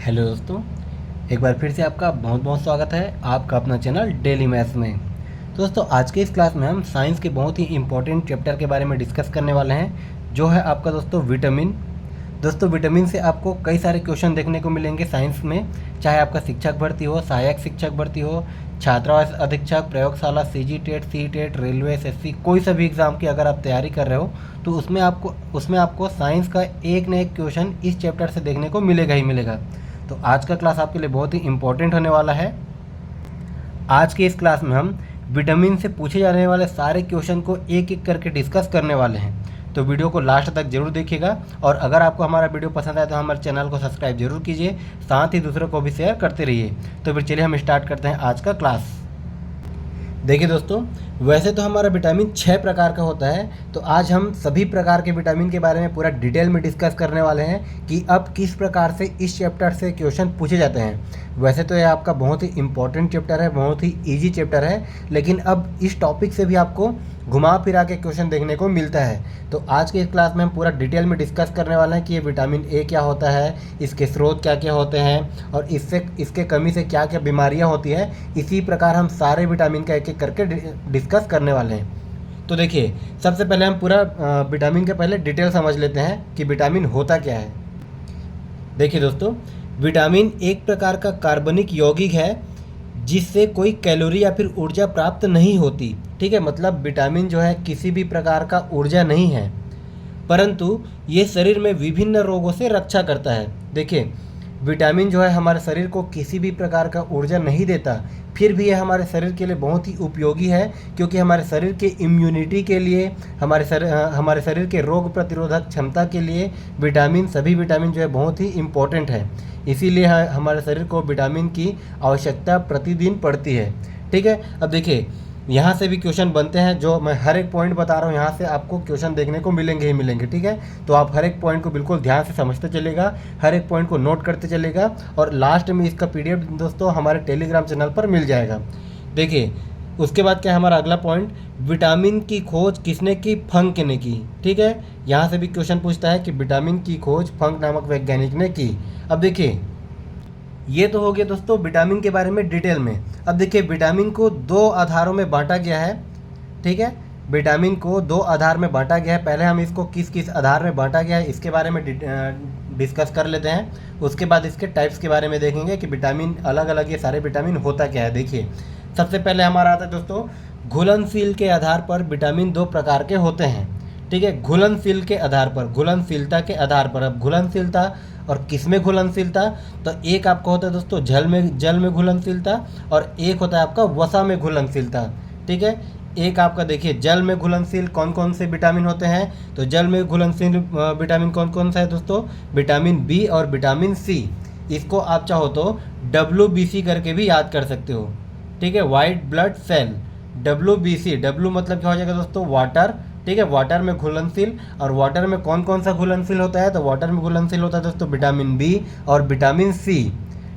Hello दोस्तों, एक बार फिर से आपका बहुत बहुत स्वागत है आपका अपना चैनल डेली मैथ्स में। तो दोस्तों, आज के इस क्लास में हम साइंस के बहुत ही इंपॉर्टेंट चैप्टर के बारे में डिस्कस करने वाले हैं, जो है आपका दोस्तों विटामिन। दोस्तों, विटामिन से आपको कई सारे क्वेश्चन देखने को मिलेंगे साइंस में, चाहे आपका शिक्षक भर्ती हो, सहायक शिक्षक भर्ती हो, छात्रावास अधीक्षक, प्रयोगशाला, CG TET, C TET, railway, SSC, कोई सा भी एग्ज़ाम की अगर आप तैयारी कर रहे हो तो उसमें आपको साइंस का एक न एक क्वेश्चन इस चैप्टर से देखने को मिलेगा ही मिलेगा। तो आज का क्लास आपके लिए बहुत ही इम्पोर्टेंट होने वाला है। आज के इस क्लास में हम विटामिन से पूछे जाने वाले सारे क्वेश्चन को एक एक करके डिस्कस करने वाले हैं। तो वीडियो को लास्ट तक जरूर देखिएगा, और अगर आपको हमारा वीडियो पसंद आए तो हमारे चैनल को सब्सक्राइब जरूर कीजिए, साथ ही दूसरों को भी शेयर करते रहिए। तो फिर चलिए हम स्टार्ट करते हैं आज का क्लास। देखिए दोस्तों, वैसे तो हमारा विटामिन 6 प्रकार का होता है, तो आज हम सभी प्रकार के विटामिन के बारे में पूरा डिटेल में डिस्कस करने वाले हैं कि अब किस प्रकार से इस चैप्टर से क्वेश्चन पूछे जाते हैं। वैसे तो यह आपका बहुत ही इंपॉर्टेंट चैप्टर है, बहुत ही इजी चैप्टर है, लेकिन अब इस टॉपिक से भी आपको घुमा फिरा के क्वेश्चन देखने को मिलता है। तो आज के इस क्लास में हम पूरा डिटेल में डिस्कस करने वाले हैं कि ये विटामिन ए क्या होता है, इसके स्रोत क्या क्या होते हैं, और इसके कमी से क्या क्या बीमारियां होती है। इसी प्रकार हम सारे विटामिन का एक एक करके डिस्कस करने वाले हैं। तो देखिए, सबसे पहले हम पूरा विटामिन के पहले डिटेल समझ लेते हैं कि विटामिन होता क्या है। देखिए दोस्तों, विटामिन एक प्रकार का कार्बनिक यौगिक है जिससे कोई कैलोरी या फिर ऊर्जा प्राप्त नहीं होती। ठीक है, मतलब विटामिन जो है किसी भी प्रकार का ऊर्जा नहीं है, परंतु ये शरीर में विभिन्न रोगों से रक्षा करता है। देखिए, विटामिन जो है हमारे शरीर को किसी भी प्रकार का ऊर्जा नहीं देता, फिर भी यह हमारे शरीर के लिए बहुत ही उपयोगी है, क्योंकि हमारे शरीर के इम्यूनिटी के लिए, हमारे शरीर के रोग प्रतिरोधक क्षमता के लिए सभी विटामिन जो है बहुत ही इम्पोर्टेंट है। इसीलिए हमारे शरीर को विटामिन की आवश्यकता प्रतिदिन पड़ती है। ठीक है, अब देखिए, यहाँ से भी क्वेश्चन बनते हैं, जो मैं हर एक पॉइंट बता रहा हूँ, यहाँ से आपको क्वेश्चन देखने को मिलेंगे ही मिलेंगे। ठीक है, तो आप हर एक पॉइंट को बिल्कुल ध्यान से समझते चलेगा, हर एक पॉइंट को नोट करते चलेगा, और लास्ट में इसका पीडीएफ दोस्तों हमारे टेलीग्राम चैनल पर मिल जाएगा। देखिए, उसके बाद क्या है हमारा अगला पॉइंट, विटामिन की खोज किसने की? फंक ने की। ठीक है, यहाँ से भी क्वेश्चन पूछता है कि विटामिन की खोज फंक नामक वैज्ञानिक ने की। अब देखिए, ये तो हो गया दोस्तों विटामिन के बारे में डिटेल में। अब देखिए, विटामिन को दो आधारों में बांटा गया है। ठीक है, विटामिन को दो आधार में बांटा गया है। पहले हम इसको किस किस आधार में बांटा गया है इसके बारे में डिस्कस कर लेते हैं। उसके बाद इसके टाइप्स के बारे में देखेंगे कि विटामिन अलग अलग ये सारे विटामिन होता क्या है। देखिए, सबसे पहले हमारा आता है दोस्तों, घुलनशील के आधार पर विटामिन दो प्रकार के होते हैं। ठीक है, घुलनशील के आधार पर, घुलनशीलता के आधार पर। अब घुलनशीलता और किस में घुलनशीलता, तो एक आपका होता है दोस्तों जल में घुलनशीलता, और एक होता है आपका वसा में घुलनशीलता। ठीक है, एक आपका देखिए जल में घुलनशील कौन कौन से विटामिन होते हैं, तो जल में घुलनशील विटामिन कौन कौन सा है दोस्तों? विटामिन बी और विटामिन सी। इसको आप चाहो तो WBC करके भी याद कर सकते हो। ठीक है, white blood cell, WBC। W मतलब क्या हो जाएगा दोस्तों? वाटर। ठीक है, वाटर में घुलनशील। और वाटर में कौन कौन सा घुलनशील होता है? तो वाटर में घुलनशील होता है दोस्तों विटामिन बी और विटामिन सी।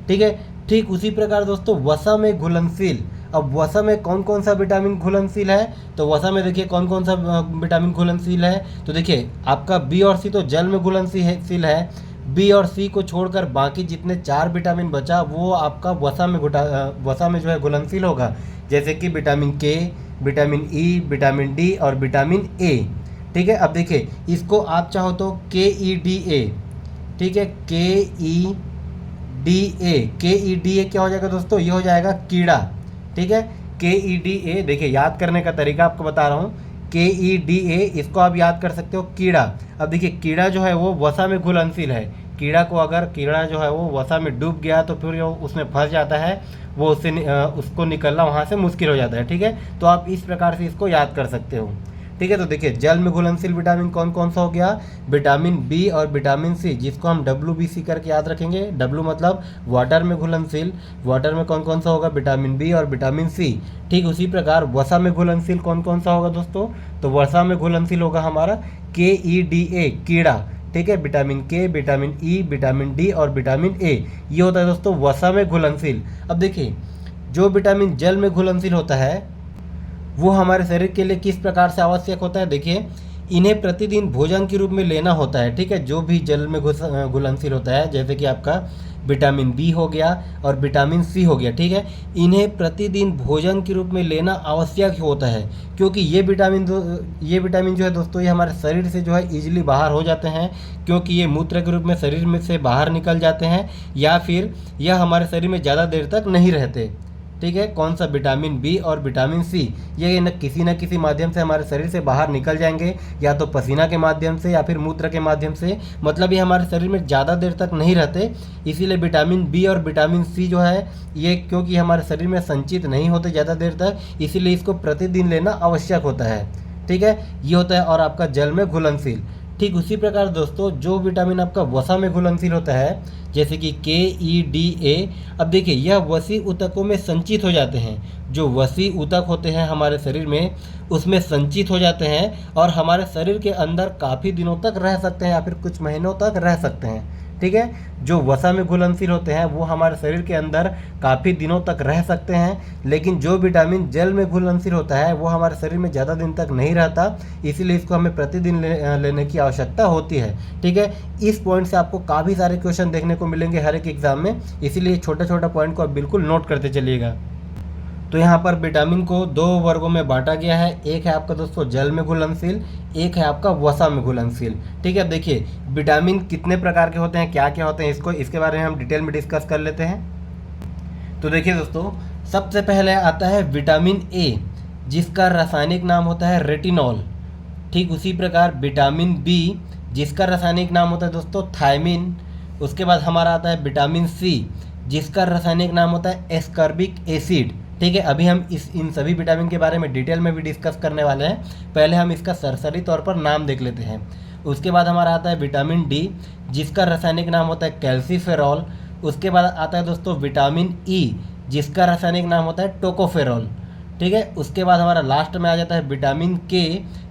ठीक है, ठीक उसी प्रकार दोस्तों वसा में घुलनशील। अब वसा में कौन कौन सा विटामिन घुलनशील है, तो वसा में देखिए कौन कौन सा विटामिन घुलनशील है। तो देखिए, आपका बी और सी तो जल में घुलनशील है। बी और सी को छोड़कर बाकी जितने चार विटामिन बचा वो आपका वसा में जो है घुलनशील होगा, जैसे कि विटामिन के, विटामिन ई, विटामिन डी और विटामिन ए। ठीक है, अब देखिए, इसको आप चाहो तो KEDA। ठीक है, KEDA क्या हो जाएगा दोस्तों? ये हो जाएगा कीड़ा। ठीक है, KEDA, देखिए याद करने का तरीका आपको बता रहा हूँ। KEDA, इसको आप याद कर सकते हो कीड़ा। अब देखिए, कीड़ा जो है वो वसा में घुलनशील है। कीड़ा जो है वो वसा में डूब गया तो फिर वो उसमें फंस जाता है, वो उसको निकलना वहाँ से मुश्किल हो जाता है। ठीक है, तो आप इस प्रकार से इसको याद कर सकते हो। ठीक है, तो देखिए, जल में घुलनशील विटामिन कौन कौन सा हो गया? विटामिन बी और विटामिन सी, जिसको हम WBC करके याद रखेंगे। W मतलब वाटर में घुलनशील। वाटर में कौन कौन सा होगा? विटामिन बी और विटामिन सी। ठीक उसी प्रकार वसा में घुलनशील कौन कौन सा होगा दोस्तों? तो वसा में घुलनशील होगा हमारा KEDA, कीड़ा। ठीक है, विटामिन के, विटामिन ई, विटामिन डी और विटामिन ए, ये होता है दोस्तों वसा में घुलनशील। अब देखिए, जो विटामिन जल में घुलनशील होता है वो हमारे शरीर के लिए किस प्रकार से आवश्यक होता है? देखिए, इन्हें प्रतिदिन भोजन के रूप में लेना होता है, ठीक है, जो भी जल में घुलनशील होता है, जैसे कि आपका विटामिन बी हो गया और विटामिन सी हो गया, ठीक है। इन्हें प्रतिदिन भोजन के रूप में लेना आवश्यक होता है, क्योंकि ये विटामिन जो है दोस्तों, ये हमारे शरीर से जो है ईजिली बाहर हो जाते हैं, क्योंकि ये मूत्र के रूप में शरीर में से बाहर निकल जाते हैं, या फिर यह हमारे शरीर में ज़्यादा देर तक नहीं रहते, ठीक है। कौन सा? विटामिन बी और विटामिन सी, ये न किसी माध्यम से हमारे शरीर से बाहर निकल जाएंगे, या तो पसीना के माध्यम से या फिर मूत्र के माध्यम से, मतलब ये हमारे शरीर में ज़्यादा देर तक नहीं रहते। इसीलिए विटामिन बी और विटामिन सी जो है ये, क्योंकि हमारे शरीर में संचित नहीं होते ज़्यादा देर तक, इसीलिए इसको प्रतिदिन लेना आवश्यक होता है, ठीक है। ये होता है और आपका जल में घुलनशील। ठीक उसी प्रकार दोस्तों, जो विटामिन आपका वसा में घुलनशील होता है, जैसे कि KEDA, अब देखिए यह वसी ऊतकों में संचित हो जाते हैं। जो वसी ऊतक होते हैं हमारे शरीर में, उसमें संचित हो जाते हैं और हमारे शरीर के अंदर काफ़ी दिनों तक रह सकते हैं या फिर कुछ महीनों तक रह सकते हैं, ठीक है। जो वसा में घुलनशील होते हैं वो हमारे शरीर के अंदर काफ़ी दिनों तक रह सकते हैं, लेकिन जो विटामिन जल में घुलनशील होता है वो हमारे शरीर में ज़्यादा दिन तक नहीं रहता, इसीलिए इसको हमें प्रतिदिन लेने की आवश्यकता होती है, ठीक है। इस पॉइंट से आपको काफ़ी सारे क्वेश्चन देखने को मिलेंगे हर एक एग्जाम में, इसीलिए छोटा छोटा पॉइंट को आप बिल्कुल नोट करते चलिएगा। तो यहाँ पर विटामिन को 2 वर्गों में बांटा गया है। एक है आपका दोस्तों जल में घुलनशील, एक है आपका वसा में घुलनशील, ठीक है। अब देखिए विटामिन कितने प्रकार के होते हैं, क्या क्या होते हैं, इसके बारे में हम डिटेल में डिस्कस कर लेते हैं। तो देखिए दोस्तों, सबसे पहले आता है विटामिन ए, जिसका रासायनिक नाम होता है रेटिनॉल। ठीक उसी प्रकार विटामिन बी, जिसका रासायनिक नाम होता है दोस्तों थायमिन। उसके बाद हमारा आता है विटामिन सी, जिसका रासायनिक नाम होता है एस्कॉर्बिक एसिड, ठीक है। अभी हम इन सभी विटामिन के बारे में डिटेल में भी डिस्कस करने वाले हैं, पहले हम इसका सरसरी तौर पर नाम देख लेते हैं। उसके बाद हमारा आता है विटामिन डी, जिसका रासायनिक नाम होता है कैल्सीफेरॉल। उसके बाद आता है दोस्तों विटामिन ई, जिसका रासायनिक नाम होता है टोकोफेरॉल, ठीक है। उसके बाद हमारा लास्ट में आ जाता है विटामिन के,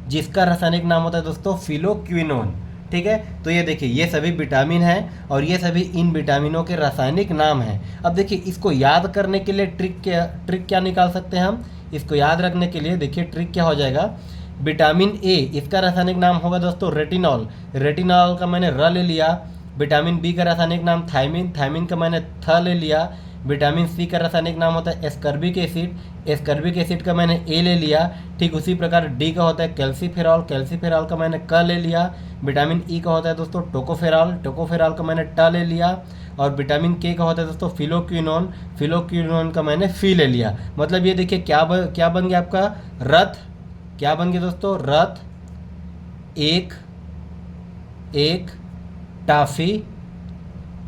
जिसका रासायनिक नाम होता है दोस्तों फिलोक्विनोन, ठीक है। तो ये देखिए ये सभी विटामिन हैं और ये सभी इन विटामिनों के रासायनिक नाम हैं। अब देखिए इसको याद करने के लिए ट्रिक क्या निकाल सकते हैं हम, इसको याद रखने के लिए देखिए ट्रिक क्या हो जाएगा। विटामिन ए, इसका रासायनिक नाम होगा दोस्तों रेटिनॉल, रेटिनॉल का मैंने र ले लिया। विटामिन बी का रासायनिक नाम थायमिन, थायमिन का मैंने थ ले लिया। विटामिन सी का रासायनिक नाम होता है एस्कॉर्बिक एसिड, एस्कॉर्बिक एसिड का मैंने ए ले लिया। ठीक उसी प्रकार डी का होता है कैल्सीफेरॉल, कैल्सीफेरॉल का मैंने क ले लिया। विटामिन ई का होता है दोस्तों टोकोफेरॉल, टोकोफेरॉल का मैंने ट ले लिया। और विटामिन के का होता है दोस्तों फिलोक्विनोन, फिलोक्विनोन का मैंने फी ले लिया। मतलब ये देखिए क्या बन गया आपका रथ, क्या बन गया दोस्तों रथ, एक टाफी,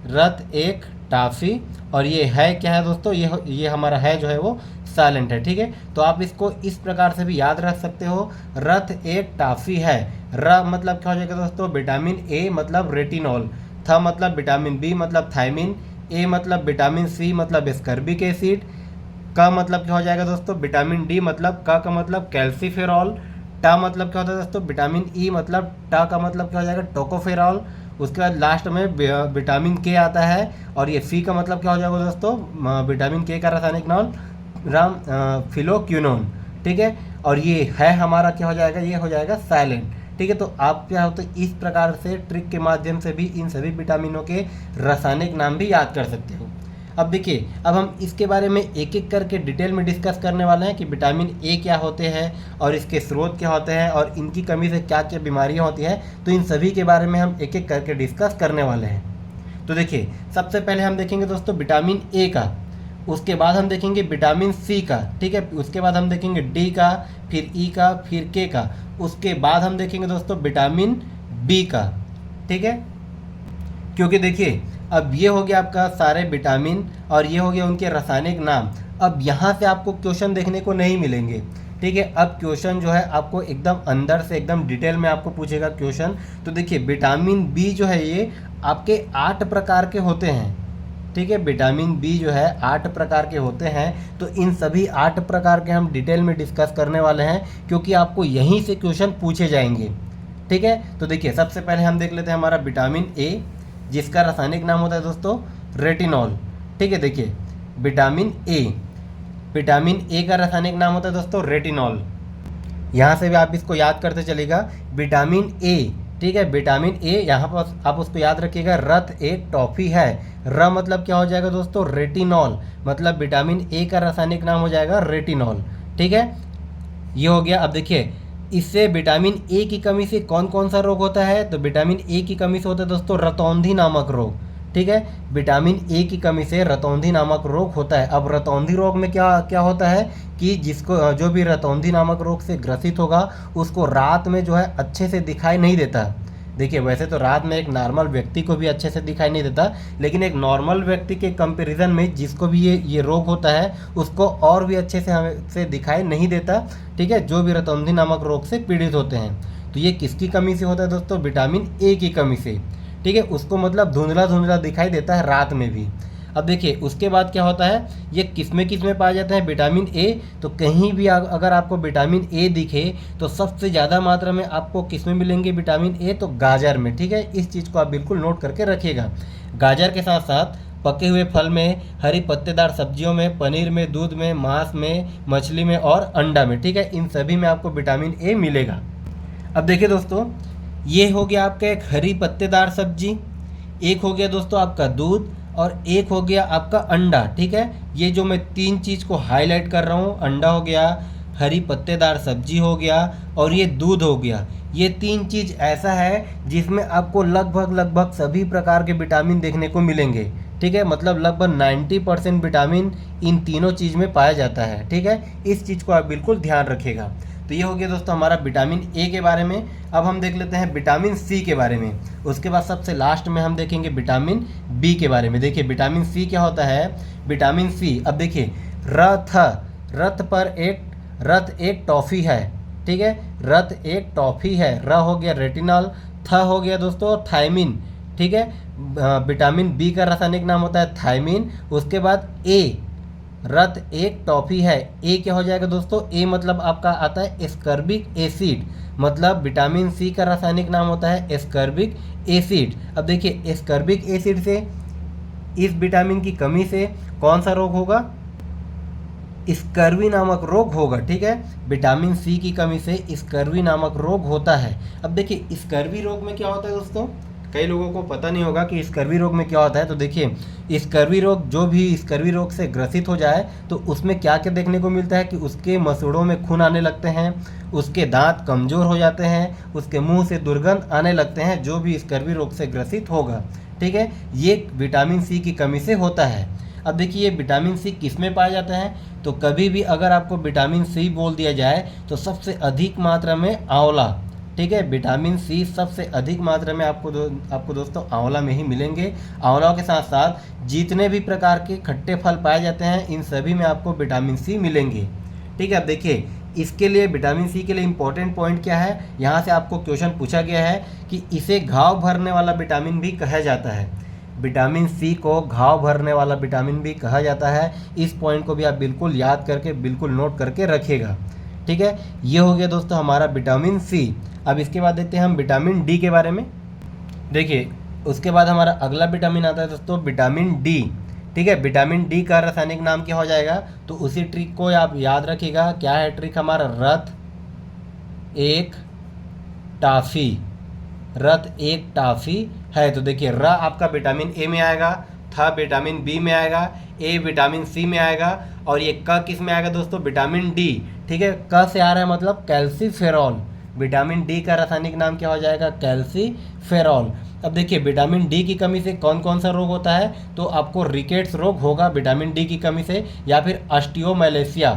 रथ एक टाफी। और ये है क्या है दोस्तों, ये हमारा है जो है वो साइलेंट है, ठीक है। तो आप इसको इस प्रकार से भी याद रख सकते हो, रथ एक टाफी है। र मतलब क्या हो जाएगा दोस्तों विटामिन ए मतलब रेटिनॉल, थ मतलब विटामिन बी मतलब थायमिन, ए मतलब विटामिन सी मतलब एस्कॉर्बिक एसिड, का मतलब क्या हो जाएगा दोस्तों विटामिन डी मतलब का मतलब कैल्सीफेरॉल, टा मतलब क्या होता है दोस्तों विटामिन ई मतलब टा का मतलब क्या हो जाएगा टोकोफेरॉल। उसके बाद लास्ट में विटामिन के आता है और ये फी का मतलब क्या हो जाएगा दोस्तों विटामिन के का रासायनिक नाम फिलोक्विनोन, ठीक है। और ये है हमारा क्या हो जाएगा, ये हो जाएगा साइलेंट, ठीक है। तो आप क्या होता है इस प्रकार से ट्रिक के माध्यम से भी इन सभी विटामिनों के रासायनिक नाम भी याद कर सकते हो। अब देखिए अब हम इसके बारे में एक एक करके डिटेल में डिस्कस करने वाले हैं कि विटामिन ए क्या होते हैं और इसके स्रोत क्या होते हैं और इनकी कमी से क्या क्या बीमारियां होती हैं। तो इन सभी के बारे में हम एक एक करके डिस्कस करने वाले हैं। तो देखिए सबसे पहले हम देखेंगे दोस्तों विटामिन ए का, उसके बाद हम देखेंगे विटामिन सी का, ठीक है। उसके बाद हम देखेंगे डी का, फिर ई का, फिर के का। उसके बाद हम देखेंगे दोस्तों विटामिन बी का, ठीक है। क्योंकि देखिए अब ये हो गया आपका सारे विटामिन और ये हो गया उनके रासायनिक नाम। अब यहाँ से आपको क्वेश्चन देखने को नहीं मिलेंगे, ठीक है। अब क्वेश्चन जो है आपको एकदम अंदर से एकदम डिटेल में आपको पूछेगा क्वेश्चन। तो देखिए विटामिन बी जो है ये आपके 8 प्रकार के होते हैं, ठीक है। विटामिन बी जो है 8 प्रकार के होते हैं। तो इन सभी 8 प्रकार के हम डिटेल में डिस्कस करने वाले हैं क्योंकि आपको यहीं से क्वेश्चन पूछे जाएंगे, ठीक है। तो देखिए सबसे पहले हम देख लेते हैं हमारा विटामिन ए, जिसका रासायनिक नाम होता है दोस्तों रेटिनॉल, ठीक है। देखिए विटामिन ए का रासायनिक नाम होता है दोस्तों रेटिनॉल। यहाँ से भी आप इसको याद करते चलिएगा, विटामिन ए, ठीक है, विटामिन ए यहाँ पर आप उसको याद रखिएगा, रत एक टॉफी है। र मतलब क्या हो जाएगा दोस्तों, रेटिनॉल, मतलब विटामिन ए का रासायनिक नाम हो जाएगा रेटिनॉल, ठीक है, ये हो गया। अब देखिए इससे विटामिन ए की कमी से कौन कौन सा रोग होता है, तो विटामिन ए की कमी से होता है दोस्तों रतौंधी नामक रोग, ठीक है, विटामिन ए की कमी से रतौंधी नामक रोग होता है। अब रतौंधी रोग में क्या क्या होता है कि जिसको जो भी रतौंधी नामक रोग से ग्रसित होगा उसको रात में जो है अच्छे से दिखाई नहीं देता। देखिए वैसे तो रात में एक नॉर्मल व्यक्ति को भी अच्छे से दिखाई नहीं देता, लेकिन एक नॉर्मल व्यक्ति के कंपैरिजन में जिसको भी ये रोग होता है उसको और भी अच्छे से हमें से दिखाई नहीं देता, ठीक है, जो भी रतौंधी नामक रोग से पीड़ित होते हैं। तो ये किसकी कमी से होता है दोस्तों, विटामिन ए की कमी से, ठीक है, उसको मतलब धुंधला धुंधला दिखाई देता है रात में भी। अब देखिए उसके बाद क्या होता है, ये किस में पाया जाता है विटामिन ए, तो कहीं भी अगर आपको विटामिन ए दिखे तो सबसे ज़्यादा मात्रा में आपको किस में मिलेंगे विटामिन ए, तो गाजर में, ठीक है, इस चीज़ को आप बिल्कुल नोट करके रखिएगा। गाजर के साथ साथ पके हुए फल में, हरी पत्तेदार सब्जियों में, पनीर में, दूध में, मांस में, मछली में और अंडा में, ठीक है, इन सभी में आपको विटामिन ए मिलेगा। अब देखिए दोस्तों, ये हो गया आपका एक हरी पत्तेदार सब्जी, एक हो गया दोस्तों आपका दूध, और एक हो गया आपका अंडा, ठीक है। ये जो मैं तीन चीज़ को हाईलाइट कर रहा हूँ, अंडा हो गया, हरी पत्तेदार सब्जी हो गया और ये दूध हो गया, ये तीन चीज़ ऐसा है जिसमें आपको लगभग सभी प्रकार के विटामिन देखने को मिलेंगे, ठीक है, मतलब लगभग 90% विटामिन इन तीनों चीज़ में पाया जाता है, ठीक है, इस चीज़ को आप बिल्कुल ध्यान रखिएगा। तो ये हो गया दोस्तों हमारा विटामिन ए के बारे में। अब हम देख लेते हैं विटामिन सी के बारे में, उसके बाद सबसे लास्ट में हम देखेंगे विटामिन बी के बारे में। देखिए विटामिन सी क्या होता है, विटामिन सी, अब देखिए रथ पर एक टॉफ़ी है, ठीक है, रथ एक टॉफ़ी है, र हो गया रेटिनॉल, थ हो गया दोस्तों थायमिन, ठीक है, विटामिन बी का रासायनिक नाम होता है थायमिन। उसके बाद ए, रत एक टॉफ़ी है, ए क्या हो जाएगा दोस्तों, ए मतलब आपका आता है एस्कर्बिक एसिड, मतलब विटामिन सी का रासायनिक नाम होता है एस्कर्बिक एसिड। अब देखिए एस्कर्बिक एसिड से, इस विटामिन की कमी से कौन सा रोग होगा, स्कर्वी नामक रोग होगा, ठीक है, विटामिन सी की कमी से स्कर्वी नामक रोग होता है। अब देखिए स्कर्वी रोग में क्या होता है दोस्तों, कई लोगों को पता नहीं होगा कि स्कर्वी रोग में क्या होता है। तो देखिए स्कर्वी रोग, जो भी स्कर्वी रोग से ग्रसित हो जाए तो उसमें क्या क्या देखने को मिलता है कि उसके मसूड़ों में खून आने लगते हैं, उसके दांत कमज़ोर हो जाते हैं, उसके मुंह से दुर्गंध आने लगते हैं, जो भी स्कर्वी रोग से ग्रसित होगा, ठीक है, ये विटामिन सी की कमी से होता है। अब देखिए ये विटामिन सी किस में पाया जाता है, तो कभी भी अगर आपको विटामिन सी बोल दिया जाए तो सबसे अधिक मात्रा में आंवला, ठीक है, विटामिन सी सबसे अधिक मात्रा में आपको दोस्तों आंवला में ही मिलेंगे। आंवला के साथ साथ जितने भी प्रकार के खट्टे फल पाए जाते हैं इन सभी में आपको विटामिन सी मिलेंगे, ठीक है। अब देखिए इसके लिए विटामिन सी के लिए इम्पोर्टेंट पॉइंट क्या है, यहाँ से आपको क्वेश्चन पूछा गया है कि इसे घाव भरने वाला विटामिन भी कहा जाता है, विटामिन सी को घाव भरने वाला विटामिन भी कहा जाता है। इस पॉइंट को भी आप बिल्कुल याद करके बिल्कुल नोट करके रखिएगा, ठीक है। ये हो गया दोस्तों हमारा विटामिन सी। अब इसके बाद देखते हैं हम विटामिन डी के बारे में। देखिए उसके बाद हमारा अगला विटामिन आता है दोस्तों विटामिन डी, ठीक है, विटामिन डी का रासायनिक नाम क्या हो जाएगा, तो उसी ट्रिक को आप याद रखिएगा। क्या है ट्रिक हमारा, रथ एक टाफी, रत एक टाफी है। तो देखिए र आपका विटामिन ए में आएगा, था विटामिन बी में आएगा, ए विटामिन सी में आएगा, और ये क किस में आएगा दोस्तों, विटामिन डी, ठीक है, क से आ रहा है मतलब कैल्सीफेरॉल, विटामिन डी का रासायनिक नाम क्या हो जाएगा, कैल्सीफेरॉल। अब देखिए विटामिन डी की कमी से कौन कौन सा रोग होता है, तो आपको रिकेट्स रोग होगा विटामिन डी की कमी से, या फिर ऑस्टियोमैलेशिया,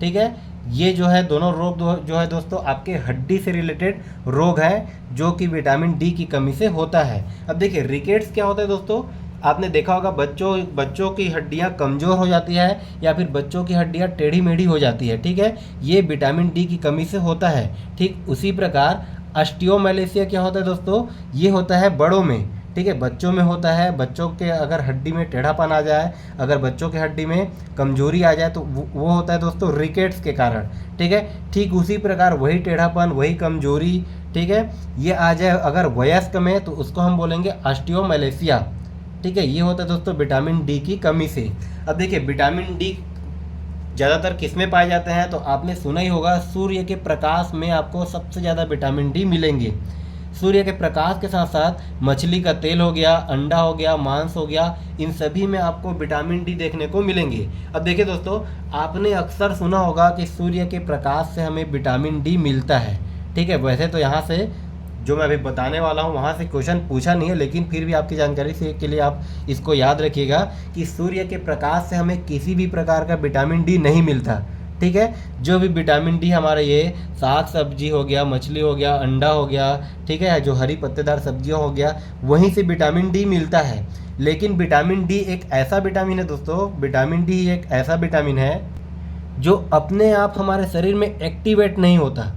ठीक है, ये जो है दोनों रोग जो है दोस्तों आपके हड्डी से रिलेटेड रोग है जो कि विटामिन डी की कमी से होता है। अब देखिए रिकेट्स क्या होता है दोस्तों, आपने देखा होगा बच्चों की हड्डियां कमज़ोर हो जाती है या फिर बच्चों की हड्डियां टेढ़ी मेढ़ी हो जाती है, ठीक है, ये विटामिन डी की कमी से होता है। ठीक उसी प्रकार ऑस्टियोमैलेशिया क्या होता है दोस्तों, ये होता है बड़ों में, ठीक है, बच्चों में होता है। बच्चों के अगर हड्डी में टेढ़ापन आ जाए, अगर बच्चों के हड्डी में कमजोरी आ जाए तो वो होता है दोस्तों रिकेट्स के कारण, ठीक है। ठीक उसी प्रकार वही टेढ़ापन, वही कमजोरी, ठीक है, ये आ जाए अगर वयस्क में तो उसको हम बोलेंगे ऑस्टियोमैलेशिया, ठीक है। ये होता है दोस्तों विटामिन डी की कमी से। अब देखिए विटामिन डी ज़्यादातर किस में पाए जाते हैं, तो आपने सुना ही होगा सूर्य के प्रकाश में आपको सबसे ज़्यादा विटामिन डी मिलेंगे। सूर्य के प्रकाश के साथ साथ मछली का तेल हो गया, अंडा हो गया, मांस हो गया, इन सभी में आपको विटामिन डी देखने को मिलेंगे। अब देखिए दोस्तों, आपने अक्सर सुना होगा कि सूर्य के प्रकाश से हमें विटामिन डी मिलता है। ठीक है, वैसे तो यहाँ से जो मैं अभी बताने वाला हूँ वहाँ से क्वेश्चन पूछा नहीं है, लेकिन फिर भी आपकी जानकारी से के लिए आप इसको याद रखिएगा कि सूर्य के प्रकाश से हमें किसी भी प्रकार का विटामिन डी नहीं मिलता। ठीक है, जो भी विटामिन डी हमारा ये साग सब्जी हो गया, मछली हो गया, अंडा हो गया, ठीक है, जो हरी पत्तेदार सब्जियां हो गया, वहीं से विटामिन डी मिलता है। लेकिन विटामिन डी एक ऐसा विटामिन है दोस्तों, विटामिन डी एक ऐसा विटामिन है जो अपने आप हमारे शरीर में एक्टिवेट नहीं होता।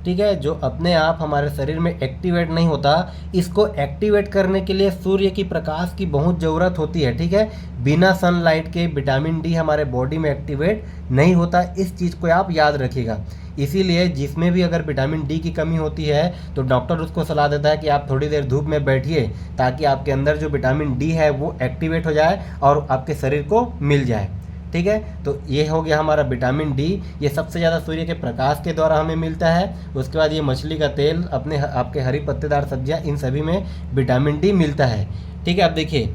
ठीक है, जो अपने आप हमारे शरीर में एक्टिवेट नहीं होता, इसको एक्टिवेट करने के लिए सूर्य की प्रकाश की बहुत ज़रूरत होती है। ठीक है, बिना सनलाइट के विटामिन डी हमारे बॉडी में एक्टिवेट नहीं होता, इस चीज़ को आप याद रखिएगा। इसीलिए जिसमें भी अगर विटामिन डी की कमी होती है तो डॉक्टर उसको सलाह देता है कि आप थोड़ी देर धूप में बैठिए, ताकि आपके अंदर जो विटामिन डी है वो एक्टिवेट हो जाए और आपके शरीर को मिल जाए। ठीक है, तो ये हो गया हमारा विटामिन डी। ये सबसे ज़्यादा सूर्य के प्रकाश के द्वारा हमें मिलता है। उसके बाद ये मछली का तेल, अपने आपके हरी पत्तेदार सब्जियां, इन सभी में विटामिन डी मिलता है। ठीक है, अब देखिए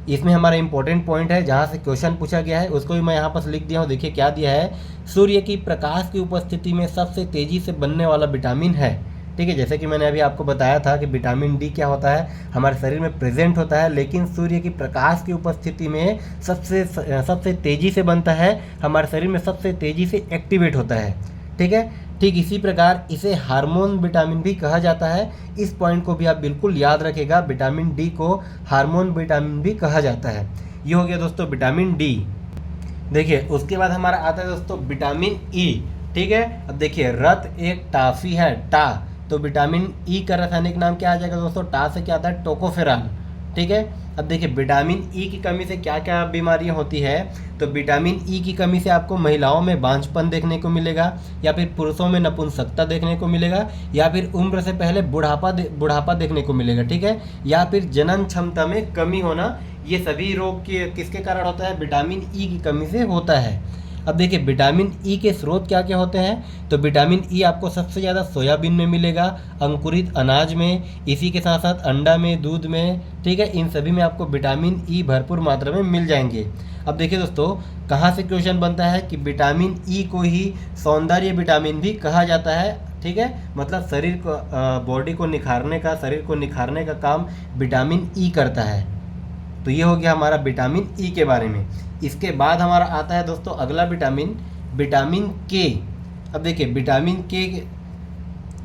इसमें हमारा इंपॉर्टेंट पॉइंट है जहाँ से क्वेश्चन पूछा गया है, उसको भी मैं यहाँ पर लिख दिया हूँ। देखिए क्या दिया है, सूर्य की प्रकाश की उपस्थिति में सबसे तेज़ी से बनने वाला विटामिन है। ठीक है, जैसे कि मैंने अभी आपको बताया था कि विटामिन डी क्या होता है, हमारे शरीर में प्रेजेंट होता है, लेकिन सूर्य की प्रकाश की उपस्थिति में सबसे तेज़ी से बनता है, हमारे शरीर में सबसे तेज़ी से एक्टिवेट होता है। ठीक है, ठीक इसी प्रकार इसे हार्मोन विटामिन भी कहा जाता है। इस पॉइंट को भी आप बिल्कुल याद रखेगा, विटामिन डी को हार्मोन विटामिन भी कहा जाता है। ये हो गया दोस्तों विटामिन डी। देखिए उसके बाद हमारा आता है दोस्तों विटामिन ई। ठीक है, अब देखिए रत एक टाफी है, टा, तो विटामिन ई का रासायनिक नाम क्या आ जाएगा दोस्तों, टा से क्या आता है, टोकोफेरॉल। ठीक है, अब देखिए विटामिन ई की कमी से क्या क्या बीमारियां होती है, तो विटामिन ई की कमी से आपको महिलाओं में बांझपन देखने को मिलेगा, या फिर पुरुषों में नपुंसकता देखने को मिलेगा, या फिर उम्र से पहले बुढ़ापा देखने को मिलेगा। ठीक है, या फिर जनन क्षमता में कमी होना, ये सभी रोग किसके कारण होता है, विटामिन ई की कमी से होता है। अब देखिए विटामिन ई के स्रोत क्या क्या होते हैं, तो विटामिन ई आपको सबसे ज़्यादा सोयाबीन में मिलेगा, अंकुरित अनाज में, इसी के साथ साथ अंडा में, दूध में। ठीक है, इन सभी में आपको विटामिन ई भरपूर मात्रा में मिल जाएंगे। अब देखिए दोस्तों, कहाँ से क्वेश्चन बनता है कि विटामिन ई को ही सौंदर्य विटामिन भी कहा जाता है। ठीक है, मतलब शरीर को, बॉडी को निखारने का, शरीर को निखारने का काम विटामिन ई करता है। तो ये हो गया हमारा विटामिन ई के बारे में। इसके बाद हमारा आता है दोस्तों अगला विटामिन, विटामिन के। अब देखिए विटामिन के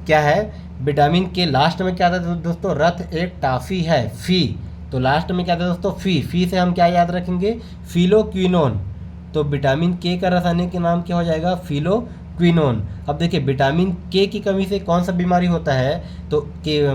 क्या है, विटामिन के लास्ट में क्या आता है दोस्तों, रथ एक टाफी है, फी, तो लास्ट में क्या आता है दोस्तों, फी से हम क्या याद रखेंगे, फिलोक्विनोन। तो विटामिन के का रासायनिक नाम क्या हो जाएगा, फिलोक्विनोन। अब देखिए विटामिन के की कमी से कौन सा बीमारी होता है, तो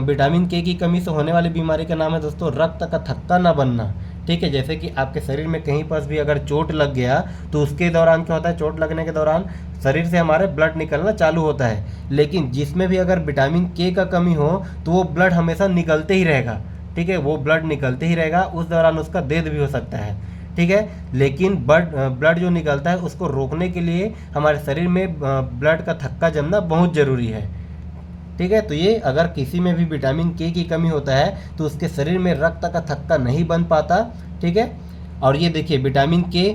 विटामिन के की कमी से होने वाली बीमारी का नाम है दोस्तों रक्त का थक्का न बनना। ठीक है, जैसे कि आपके शरीर में कहीं पर भी अगर चोट लग गया तो उसके दौरान क्या होता है, चोट लगने के दौरान शरीर से हमारे ब्लड निकलना चालू होता है, लेकिन जिसमें भी अगर विटामिन के का कमी हो तो वो ब्लड हमेशा निकलते ही रहेगा। ठीक है, वो ब्लड निकलते ही रहेगा, उस दौरान उसका देद भी हो सकता है। ठीक है, लेकिन ब्लड जो निकलता है उसको रोकने के लिए हमारे शरीर में ब्लड का थक्का जमना बहुत ज़रूरी है। ठीक है, तो ये अगर किसी में भी विटामिन के की कमी होता है तो उसके शरीर में रक्त का थक्का नहीं बन पाता। ठीक है, और ये देखिए विटामिन के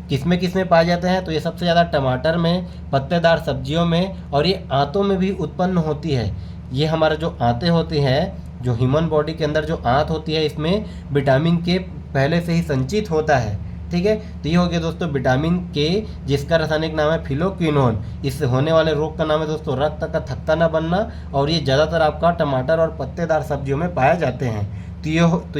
किसमें पाए जाते हैं, तो ये सबसे ज़्यादा टमाटर में, पत्तेदार सब्जियों में, और ये आंतों में भी उत्पन्न होती है। ये हमारा जो आंतें होती हैं, जो ह्यूमन बॉडी के अंदर जो आंत होती है, इसमें विटामिन के पहले से ही संचित होता है। ठीक है, तो ये हो गया दोस्तों विटामिन के, जिसका रासायनिक नाम है फिलोक्विनोन। इससे होने वाले रोग का नाम है दोस्तों रक्त का थक्का न बनना, और ये ज़्यादातर आपका टमाटर और पत्तेदार सब्जियों में पाए जाते हैं। तो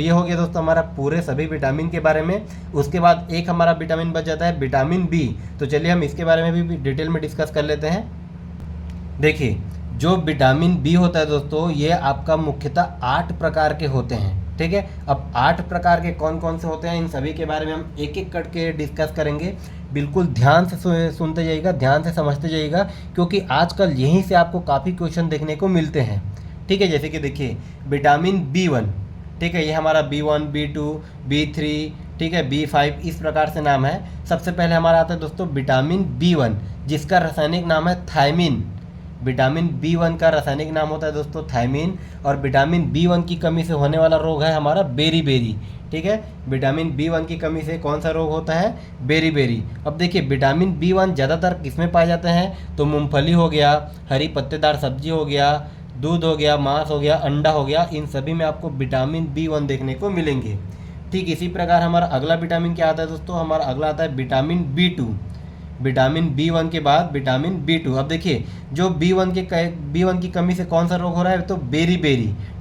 ये हो गया दोस्तों हमारा पूरे सभी विटामिन के बारे में। उसके बाद एक हमारा विटामिन बच जाता है विटामिन बी। तो चलिए हम इसके बारे में भी डिटेल में डिस्कस कर लेते हैं। देखिए जो विटामिन बी होता है दोस्तों, ये आपका मुख्यतः 8 प्रकार के होते हैं। ठीक है, अब 8 प्रकार के कौन कौन से होते हैं, इन सभी के बारे में हम एक एक करके डिस्कस करेंगे। बिल्कुल ध्यान से सुनते जाइएगा, ध्यान से समझते जाइएगा, क्योंकि आजकल यहीं से आपको काफ़ी क्वेश्चन देखने को मिलते हैं। ठीक है, जैसे कि देखिए विटामिन B1, ठीक है, ये हमारा B1, B2, B3, ठीक है, B5 इस प्रकार से नाम है। सबसे पहले हमारा आता है दोस्तों विटामिन B1, जिसका रासायनिक नाम है थायमिन। विटामिन B1 का रासायनिक नाम होता है दोस्तों थायमिन। और विटामिन B1 की कमी से होने वाला रोग है हमारा बेरी। ठीक है, विटामिन B1 की कमी से कौन सा रोग होता है? बेरी। अब देखिए विटामिन B1 ज़्यादातर किसमें पाए जाते हैं? तो मूंगफली हो गया, हरी पत्तेदार सब्जी हो गया, दूध हो गया, मांस हो गया, अंडा हो गया, इन सभी में आपको विटामिन B1 देखने को मिलेंगे। ठीक इसी प्रकार हमारा अगला विटामिन क्या आता है दोस्तों? हमारा अगला आता है विटामिन B2। विटामिन B1 के बाद विटामिन B2। अब देखिए जो B1 की कमी से कौन सा रोग हो रहा है? तो बेरी।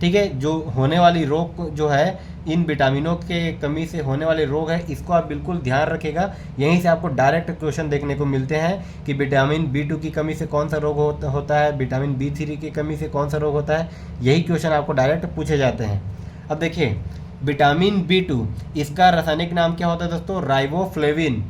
ठीक है, जो होने वाली रोग जो है इन विटामिनों के कमी से होने वाले रोग है, इसको आप बिल्कुल ध्यान रखिएगा। यहीं से आपको डायरेक्ट क्वेश्चन देखने को मिलते हैं कि विटामिन B2 की कमी से कौन सा रोग होता है, विटामिन B3 की कमी से कौन सा रोग होता है, यही क्वेश्चन आपको डायरेक्ट पूछे जाते हैं। अब देखिए विटामिन B2 इसका रासायनिक नाम क्या होता है दोस्तों? राइबोफ्लेविन।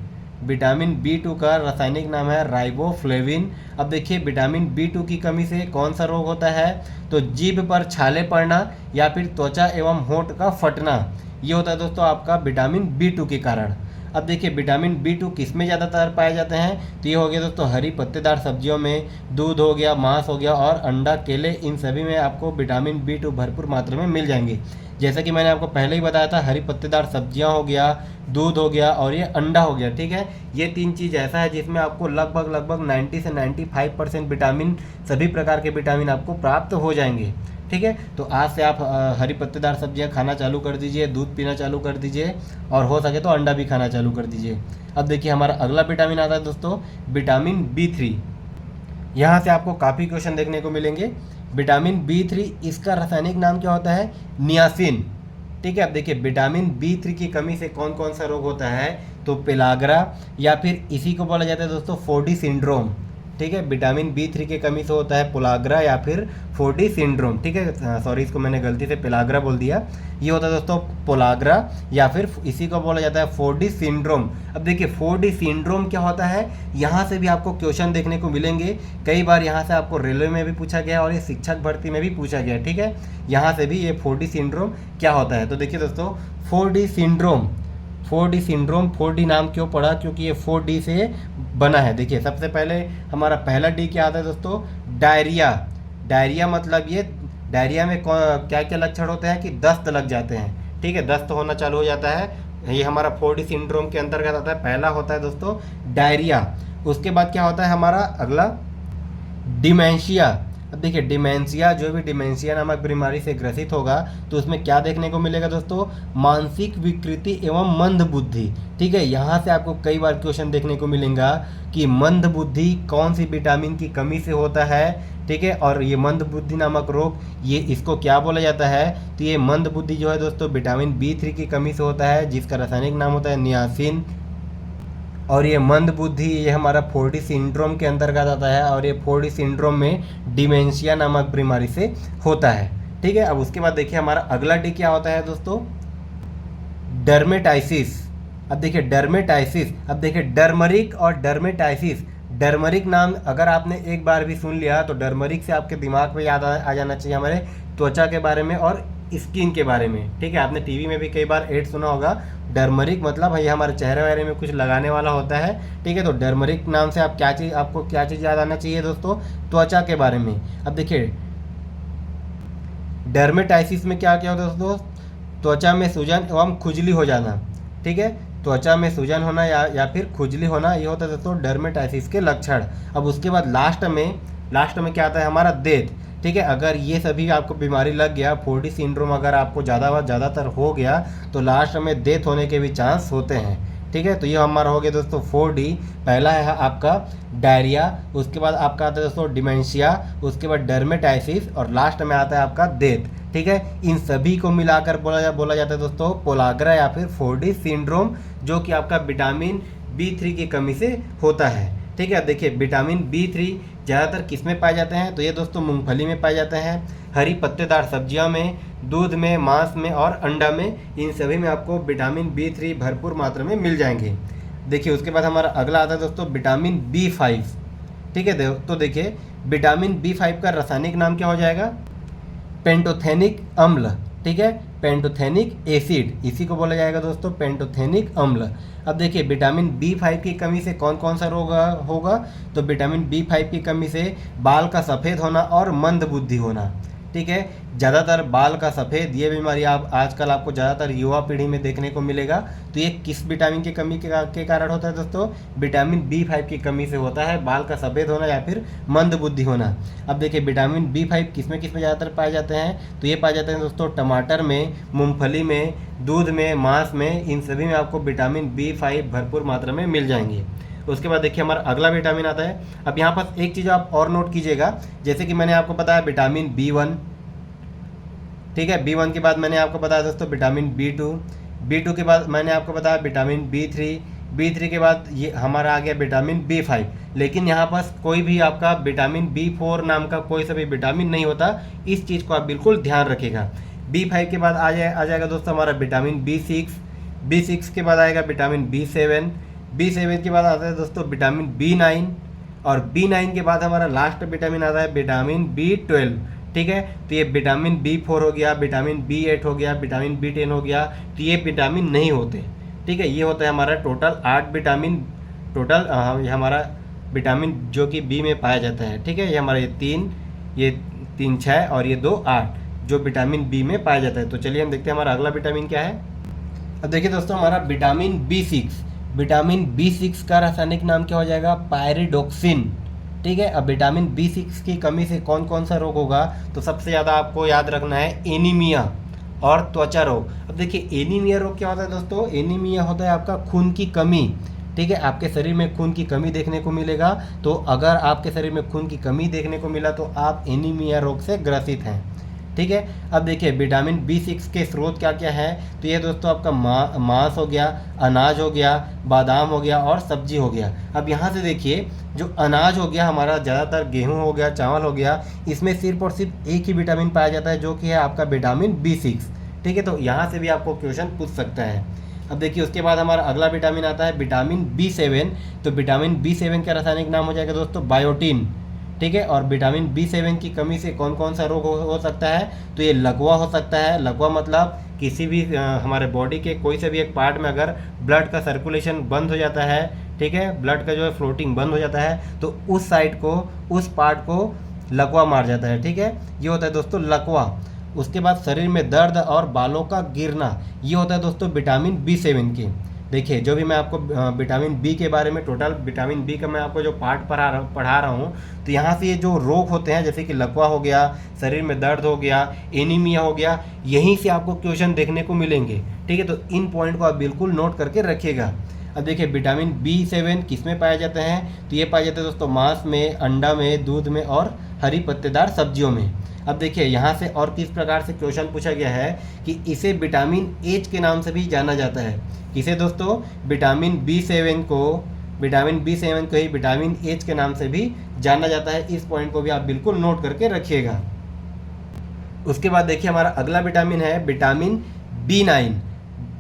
विटामिन B2 का रासायनिक नाम है राइबोफ्लेविन। अब देखिए विटामिन B2 की कमी से कौन सा रोग होता है? तो जीभ पर छाले पड़ना या फिर त्वचा एवं होंठ का फटना, ये होता है दोस्तों आपका विटामिन B2 के कारण। अब देखिए विटामिन B2 किस में ज़्यादातर पाए जाते हैं? तो ये हो गया दोस्तों हरी पत्तेदार सब्जियों में, दूध हो गया, मांस हो गया और अंडा, केले, इन सभी में आपको विटामिन B2 भरपूर मात्रा में मिल जाएंगे। जैसा कि मैंने आपको पहले ही बताया था, हरी पत्तेदार सब्जियां हो गया, दूध हो गया और ये अंडा हो गया। ठीक है, ये तीन चीज़ ऐसा है जिसमें आपको लगभग 90 से 95% विटामिन, सभी प्रकार के विटामिन आपको प्राप्त हो जाएंगे। ठीक है, तो आज से आप हरी पत्तेदार सब्जियां खाना चालू कर दीजिए, दूध पीना चालू कर दीजिए और हो सके तो अंडा भी खाना चालू कर दीजिए। अब देखिए हमारा अगला विटामिन आता है दोस्तों विटामिन B3। यहाँ से आपको काफ़ी क्वेश्चन देखने को मिलेंगे। विटामिन B3 इसका रासायनिक नाम क्या होता है? नियासिन। ठीक है, अब देखिए विटामिन B3 की कमी से कौन कौन सा रोग होता है? तो पेलाग्रा या फिर इसी को बोला जाता है दोस्तों 4D सिंड्रोम। ठीक है, विटामिन B3 की कमी से होता है पोलाग्रा या फिर 4D सिंड्रोम। ठीक है, सॉरी इसको मैंने गलती से पेलाग्रा बोल दिया, ये होता है दोस्तों पोलाग्रा या फिर इसी को बोला जाता है 4D सिंड्रोम। अब देखिए 4D सिंड्रोम क्या होता है? यहाँ से भी आपको क्वेश्चन देखने को मिलेंगे। कई बार यहाँ से आपको रेलवे में भी पूछा गया और ये शिक्षक भर्ती में भी पूछा गया। ठीक है, यहाँ से भी ये 4D सिंड्रोम क्या होता है? तो देखिए दोस्तों 4D सिंड्रोम 4D नाम क्यों पड़ा? क्योंकि ये 4D से बना है। देखिए सबसे पहले हमारा पहला D क्या आता है दोस्तों? डायरिया मतलब ये डायरिया में क्या क्या लक्षण होते हैं कि दस्त लग जाते हैं। ठीक है, दस्त होना चालू हो जाता है, ये हमारा 4D सिंड्रोम के अंतर्गत आता है। पहला होता है दोस्तों डायरिया। उसके बाद क्या होता है हमारा अगला? डिमेंशिया। अब देखिए डिमेंशिया, जो भी डिमेंशिया नामक बीमारी से ग्रसित होगा तो उसमें क्या देखने को मिलेगा दोस्तों? मानसिक विकृति एवं मंद बुद्धि। ठीक है, यहाँ से आपको कई बार क्वेश्चन देखने को मिलेगा कि मंद बुद्धि कौन सी विटामिन की कमी से होता है। ठीक है, और ये मंद बुद्धि नामक रोग, ये इसको क्या बोला जाता है? तो ये मंद बुद्धि जो है दोस्तों विटामिन B3 की कमी से होता है, जिसका रासायनिक नाम होता है नियासिन। और ये मंद बुद्धि ये हमारा 4D सिंड्रोम के अंतर्गत आता है और ये 4D सिंड्रोम में डिमेंशिया नामक बीमारी से होता है। ठीक है, अब उसके बाद देखिए हमारा अगला D क्या होता है दोस्तों? डर्मेटाइसिस। अब देखिए डर्मेटाइसिस, अब देखिए डर्मरिक और डर्मेटाइसिस। डर्मरिक नाम अगर आपने एक बार भी सुन लिया तो डर्मरिक से आपके दिमाग में याद आ जाना चाहिए हमारे त्वचा के बारे में और स्किन के बारे में। ठीक है, आपने टीवी में भी कई बार ऐड सुना होगा। डर्मरिक मतलब ये हमारे चेहरे वहरे में कुछ लगाने वाला होता है। ठीक है, तो डर्मरिक नाम से आपको क्या चीज़ याद आना चाहिए दोस्तों? त्वचा के बारे में। अब देखिए डर्मेटाइसिस में क्या क्या होता है दोस्तों? त्वचा में सूजन एवं खुजली हो जाना। ठीक है, त्वचा में सूजन होना या फिर खुजली होना, ये होता है दोस्तों डर्मेटाइसिस के लक्षण। अब उसके बाद लास्ट में क्या आता है हमारा? देत। ठीक है, अगर ये सभी आपको बीमारी लग गया, 4D सिंड्रोम अगर आपको ज़्यादातर हो गया तो लास्ट में डेथ होने के भी चांस होते हैं। ठीक है, तो ये हमारा हो गया दोस्तों 4D। पहला है आपका डायरिया, उसके बाद आपका आता है दोस्तों डिमेंशिया, उसके बाद डर्मेटाइसिस और लास्ट में आता है आपका डेथ। ठीक है, इन सभी को मिलाकर बोला जाता है दोस्तों पोलाग्रा या फिर 4D सिंड्रोम, जो कि आपका विटामिन B3 की कमी से होता है। ठीक है, देखिए विटामिन B3 ज़्यादातर किस में पाए जाते हैं? तो ये दोस्तों मूंगफली में पाए जाते हैं, हरी पत्तेदार सब्जियों में, दूध में, मांस में और अंडा में, इन सभी में आपको विटामिन B3 भरपूर मात्रा में मिल जाएंगे। देखिए उसके बाद हमारा अगला आता है दोस्तों विटामिन B5। ठीक है, तो देखिए विटामिन B5 का रासायनिक नाम क्या हो जाएगा? पेंटोथेनिक अम्ल। ठीक है, पेंटोथेनिक एसिड, इसी को बोला जाएगा दोस्तों पेंटोथेनिक अम्ल। अब देखिए विटामिन B5 की कमी से कौन कौन सा रोग होगा, तो विटामिन B5 की कमी से बाल का सफ़ेद होना और मंद बुद्धि होना। ठीक है, ज़्यादातर बाल का सफ़ेद, ये बीमारी आप आजकल आपको ज़्यादातर युवा पीढ़ी में देखने को मिलेगा। तो ये किस विटामिन की कमी के कारण होता है दोस्तों, विटामिन B5 की कमी से होता है बाल का सफ़ेद होना या फिर मंद बुद्धि होना। अब देखिए विटामिन B5 किस में ज़्यादातर पाए जाते हैं, तो ये पाए जाते हैं दोस्तों टमाटर में, मूंगफली में, दूध में, मांस में, इन सभी में आपको विटामिन B5 भरपूर मात्रा में मिल जाएंगे। उसके बाद देखिए हमारा अगला विटामिन आता है। अब यहाँ पर एक चीज़ आप और नोट कीजिएगा, जैसे कि मैंने आपको बताया विटामिन B1, ठीक है, B1 के बाद मैंने आपको बताया दोस्तों विटामिन B2, B2 के बाद मैंने आपको बताया विटामिन B3, B3 के बाद ये हमारा आ गया विटामिन B5। लेकिन यहाँ पर कोई भी आपका विटामिन B4 नाम का कोई सा भी विटामिन नहीं होता, इस चीज़ को आप बिल्कुल ध्यान रखिएगा। B5 के बाद आ जाएगा दोस्तों हमारा विटामिन B6, B6 के बाद आएगा विटामिन B7, B7 के बाद आता है दोस्तों विटामिन B9, और B9 के बाद हमारा लास्ट विटामिन आता है विटामिन B12। ठीक है, तो ये विटामिन B4 हो गया, विटामिन B8 हो गया, विटामिन B10 हो गया, तो ये विटामिन नहीं होते। ठीक है, ये होता है हमारा टोटल 8 विटामिन, टोटल ये हमारा विटामिन जो कि बी में पाया जाता है। ठीक है, ये हमारा ये तीन 6 और ये 2 8 जो विटामिन बी में पाया जाता है। तो चलिए हम देखते हैं हमारा अगला विटामिन क्या है। अब देखिए दोस्तों हमारा विटामिन B6, विटामिन B6 का रासायनिक नाम क्या हो जाएगा, पायरिडोक्सिन। ठीक है, अब विटामिन B6 की कमी से कौन कौन सा रोग होगा, तो सबसे ज़्यादा आपको याद रखना है एनीमिया और त्वचा रोग। अब देखिए एनीमिया रोग क्या होता है दोस्तों, एनीमिया होता है आपका खून की कमी। ठीक है, आपके शरीर में खून की कमी देखने को मिलेगा, तो अगर आपके शरीर में खून की कमी देखने को मिला तो आप एनीमिया रोग से ग्रसित हैं। ठीक है, अब देखिए विटामिन B6 के स्रोत क्या क्या है, तो ये दोस्तों आपका मांस हो गया, अनाज हो गया, बादाम हो गया और सब्जी हो गया। अब यहाँ से देखिए जो अनाज हो गया हमारा ज़्यादातर गेहूं हो गया, चावल हो गया, इसमें सिर्फ और सिर्फ एक ही विटामिन पाया जाता है जो कि है आपका विटामिन B6। ठीक है, तो यहाँ से भी आपको क्वेश्चन पूछ सकता है। अब देखिए उसके बाद हमारा अगला विटामिन आता है विटामिन B7, तो विटामिन B7 का रासायनिक नाम हो जाएगा दोस्तों बायोटीन। ठीक है, और विटामिन B7 की कमी से कौन कौन सा रोग हो सकता है, तो ये लकवा हो सकता है। लकवा मतलब किसी भी हमारे बॉडी के कोई से भी एक पार्ट में अगर ब्लड का सर्कुलेशन बंद हो जाता है, ठीक है, ब्लड का जो है फ्लोटिंग बंद हो जाता है, तो उस साइड को, उस पार्ट को लकवा मार जाता है। ठीक है, ये होता है दोस्तों लकवा। उसके बाद शरीर में दर्द और बालों का गिरना, ये होता है दोस्तों विटामिन B7 की। देखिए जो भी मैं आपको विटामिन बी के बारे में, टोटल विटामिन बी का मैं आपको जो पार्ट पढ़ा रहा हूँ, तो यहाँ से ये जो रोग होते हैं जैसे कि लकवा हो गया, शरीर में दर्द हो गया, एनीमिया हो गया, यहीं से आपको क्वेश्चन देखने को मिलेंगे। ठीक है, तो इन पॉइंट को आप बिल्कुल नोट करके रखिएगा। अब देखिए विटामिन B7 किस में पाए जाते हैं, तो ये पाए जाते हैं दोस्तों मांस में, अंडा में, दूध में और हरी पत्तेदार सब्जियों में। अब देखिए यहाँ से और किस प्रकार से क्वेश्चन पूछा गया है कि इसे विटामिन H के नाम से भी जाना जाता है। किसे दोस्तों, विटामिन B7 को ही विटामिन H के नाम से भी जाना जाता है। इस पॉइंट को भी आप बिल्कुल नोट करके रखिएगा। उसके बाद देखिए हमारा अगला विटामिन है विटामिन B9।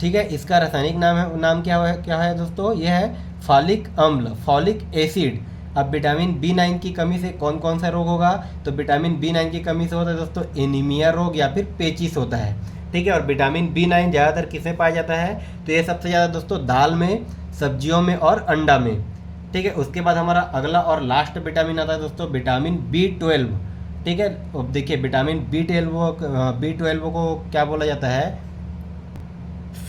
ठीक है, इसका रासायनिक नाम क्या है दोस्तों, यह है फॉलिक अम्ल, फॉलिक एसिड। अब विटामिन B9 की कमी से कौन कौन सा रोग होगा, तो विटामिन B9 की कमी से होता है दोस्तों एनीमिया रोग या फिर पेचिस होता है। ठीक है, और विटामिन B9 ज़्यादातर किसमें पाया जाता है, तो ये सबसे ज़्यादा दोस्तों दाल में, सब्जियों में और अंडा में। ठीक है, उसके बाद हमारा अगला और लास्ट विटामिन आता है दोस्तों विटामिन B12। ठीक है, अब देखिए विटामिन B12 को क्या बोला जाता है,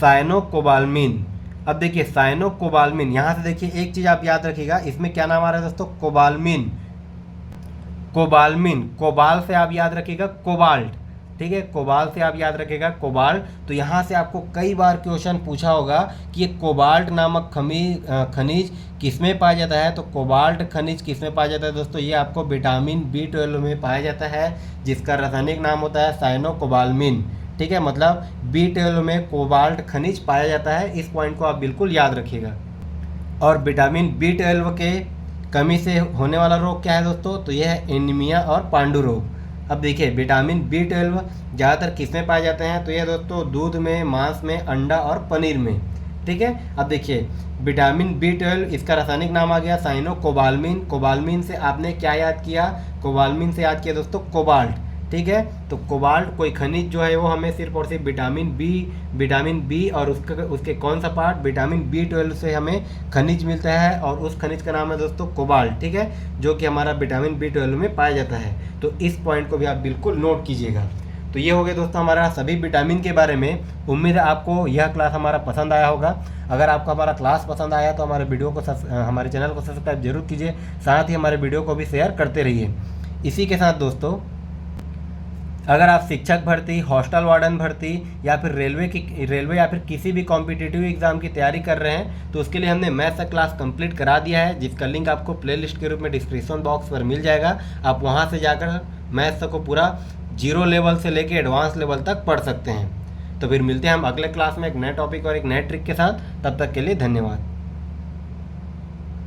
साइनोकोबाल्मिन। अब देखिए साइनोकोबाल्मिन, यहाँ से देखिए एक चीज़ आप याद रखिएगा, इसमें क्या नाम आ रहा है दोस्तों, कोबाल्मिन। कोबाल से आप याद रखिएगा कोबाल्ट। ठीक है, कोबाल से आप याद रखिएगा कोबाल्ट। तो यहाँ से आपको कई बार क्वेश्चन पूछा होगा कि ये कोबाल्ट नामक खनिज किसमें पाया जाता है, तो कोबाल्ट खनिज किसमें पाया जाता है दोस्तों, ये आपको विटामिन B12 में पाया जाता है, जिसका रासायनिक नाम होता है साइनोकोबाल्मिन। ठीक है, मतलब B12 में कोबाल्ट खनिज पाया जाता है। इस पॉइंट को आप बिल्कुल याद रखिएगा। और विटामिन B12 के कमी से होने वाला रोग क्या है दोस्तों, तो यह है एनीमिया और पांडु रोग। अब देखिए विटामिन B12 ज़्यादातर किस में पाए जाते हैं, तो यह दोस्तों दूध में, मांस में, अंडा और पनीर में। ठीक है, अब देखिए विटामिन B12 इसका रासायनिक नाम आ गया साइनोकोबाल्मिन। कोबाल्मिन से आपने क्या याद किया, कोबाल्मिन से याद किया दोस्तों कोबाल्ट। ठीक है। तो कोबाल्ट कोई खनिज जो है वो हमें सिर्फ और सिर्फ विटामिन बी और उसके कौन सा पार्ट, विटामिन B12 से हमें खनिज मिलता है, और उस खनिज का नाम है दोस्तों कोबाल्ट, ठीक है, जो कि हमारा विटामिन B12 में पाया जाता है। तो इस पॉइंट को भी आप बिल्कुल नोट कीजिएगा। तो ये हो गया दोस्तों हमारा सभी विटामिन के बारे में। उम्मीद है आपको यह क्लास हमारा पसंद आया होगा। अगर आपको हमारा क्लास पसंद आया तो हमारे चैनल को सब्सक्राइब जरूर कीजिए, साथ ही हमारे वीडियो को भी शेयर करते रहिए। इसी के साथ दोस्तों, अगर आप शिक्षक भर्ती, हॉस्टल वार्डन भर्ती या फिर रेलवे या फिर किसी भी कॉम्पिटिटिव एग्जाम की तैयारी कर रहे हैं, तो उसके लिए हमने मैथ्स का क्लास कंप्लीट करा दिया है, जिसका लिंक आपको प्लेलिस्ट के रूप में डिस्क्रिप्शन बॉक्स पर मिल जाएगा। आप वहां से जाकर मैथ्स को पूरा 0 लेवल से लेकर एडवांस लेवल तक पढ़ सकते हैं। तो फिर मिलते हैं हम अगले क्लास में एक नए टॉपिक और एक नए ट्रिक के साथ। तब तक के लिए धन्यवाद।